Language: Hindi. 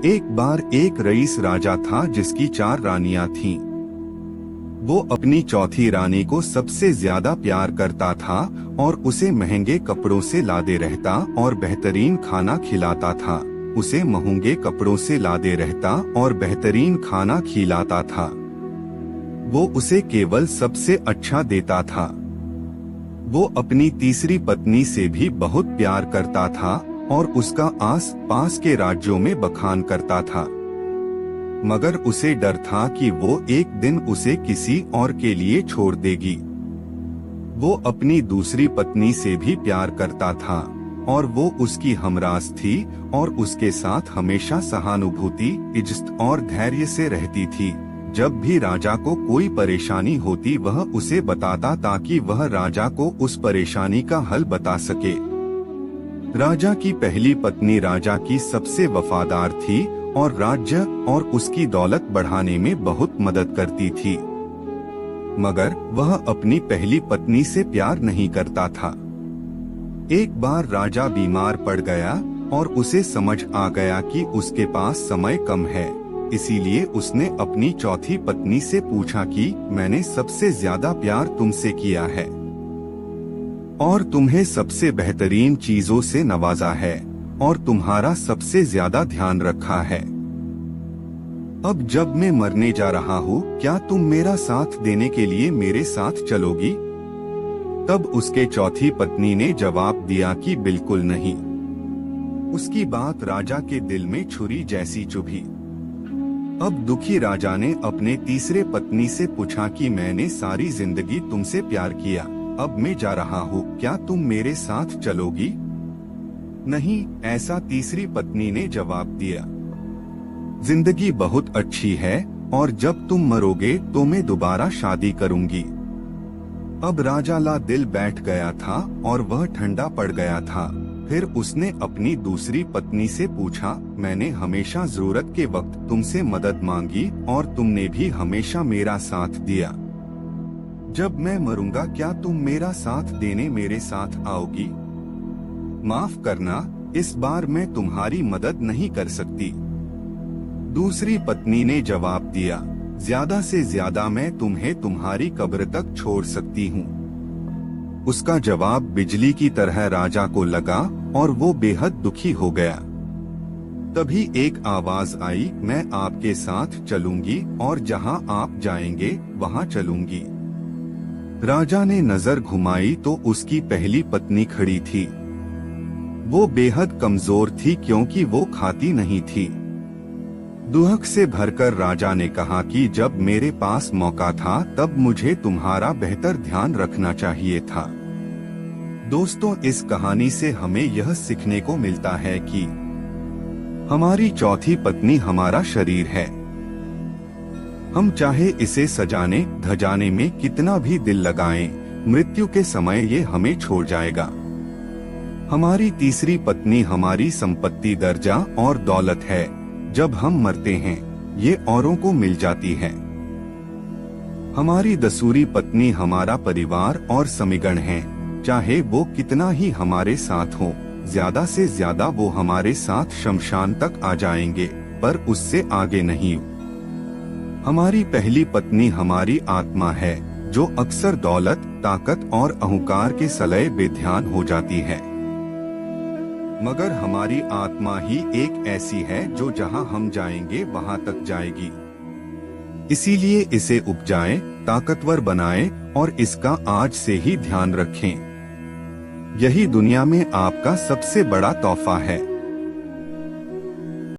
एक बार एक रईस राजा था जिसकी 4 रानियां थीं। वो अपनी चौथी रानी को सबसे ज्यादा प्यार करता था और उसे महंगे कपड़ों से लादे रहता और बेहतरीन खाना खिलाता था। उसे महंगे कपड़ों से लादे रहता और बेहतरीन खाना खिलाता था। वो उसे केवल सबसे अच्छा देता था। वो अपनी तीसरी पत्नी से भी बहुत प्यार करता था और उसका आस पास के राज्यों में बखान करता था, मगर उसे डर था कि वो एक दिन उसे किसी और के लिए छोड़ देगी। वो अपनी दूसरी पत्नी से भी प्यार करता था और वो उसकी हमरास थी और उसके साथ हमेशा सहानुभूति, इज्जत और धैर्य से रहती थी। जब भी राजा को कोई परेशानी होती वह उसे बताता ताकि वह राजा को उस परेशानी का हल बता सके। राजा की पहली पत्नी राजा की सबसे वफादार थी और राज्य और उसकी दौलत बढ़ाने में बहुत मदद करती थी, मगर वह अपनी पहली पत्नी से प्यार नहीं करता था। एक बार राजा बीमार पड़ गया और उसे समझ आ गया कि उसके पास समय कम है, इसीलिए उसने अपनी चौथी पत्नी से पूछा कि मैंने सबसे ज्यादा प्यार तुमसे किया है और तुम्हें सबसे बेहतरीन चीजों से नवाजा है और तुम्हारा सबसे ज्यादा ध्यान रखा है। अब जब मैं मरने जा रहा हूँ, क्या तुम मेरा साथ देने के लिए मेरे साथ चलोगी? तब उसके चौथी पत्नी ने जवाब दिया कि बिल्कुल नहीं। उसकी बात राजा के दिल में छुरी जैसी चुभी। अब दुखी राजा ने अपने तीसरे पत्नी से पूछा कि मैंने सारी जिंदगी तुमसे प्यार किया, अब मैं जा रहा हूँ, क्या तुम मेरे साथ चलोगी? नहीं, ऐसा तीसरी पत्नी ने जवाब दिया। जिंदगी बहुत अच्छी है और जब तुम मरोगे तो मैं दोबारा शादी करूंगी। अब राजा ला दिल बैठ गया था और वह ठंडा पड़ गया था। फिर उसने अपनी दूसरी पत्नी से पूछा, मैंने हमेशा जरूरत के वक्त तुमसे मदद मांगी और तुमने भी हमेशा मेरा साथ दिया। जब मैं मरूंगा क्या तुम मेरा साथ देने मेरे साथ आओगी? माफ करना, इस बार मैं तुम्हारी मदद नहीं कर सकती। दूसरी पत्नी ने जवाब दिया, ज्यादा से ज्यादा मैं तुम्हें तुम्हारी कब्र तक छोड़ सकती हूँ। उसका जवाब बिजली की तरह राजा को लगा और वो बेहद दुखी हो गया। तभी एक आवाज आई, मैं आपके साथ चलूंगी और जहाँ आप जाएंगे वहाँ चलूंगी। राजा ने नजर घुमाई तो उसकी पहली पत्नी खड़ी थी। वो बेहद कमजोर थी क्योंकि वो खाती नहीं थी। दुहक से भरकर राजा ने कहा कि जब मेरे पास मौका था तब मुझे तुम्हारा बेहतर ध्यान रखना चाहिए था। दोस्तों, इस कहानी से हमें यह सीखने को मिलता है कि हमारी चौथी पत्नी हमारा शरीर है। हम चाहे इसे सजाने धजाने में कितना भी दिल लगाएं, मृत्यु के समय ये हमें छोड़ जाएगा। हमारी तीसरी पत्नी हमारी संपत्ति, दर्जा और दौलत है। जब हम मरते हैं ये औरों को मिल जाती है। हमारी दसूरी पत्नी हमारा परिवार और समीगण है। चाहे वो कितना ही हमारे साथ हो, ज्यादा से ज्यादा वो हमारे साथ शमशान तक आ जाएंगे, पर उससे आगे नहीं। हमारी पहली पत्नी हमारी आत्मा है जो अक्सर दौलत, ताकत और अहंकार के सलए बेध्यान हो जाती है, मगर हमारी आत्मा ही एक ऐसी है जो जहां हम जाएंगे वहां तक जाएगी। इसीलिए इसे उपजाएं, ताकतवर बनाएं और इसका आज से ही ध्यान रखें। यही दुनिया में आपका सबसे बड़ा तोहफा है।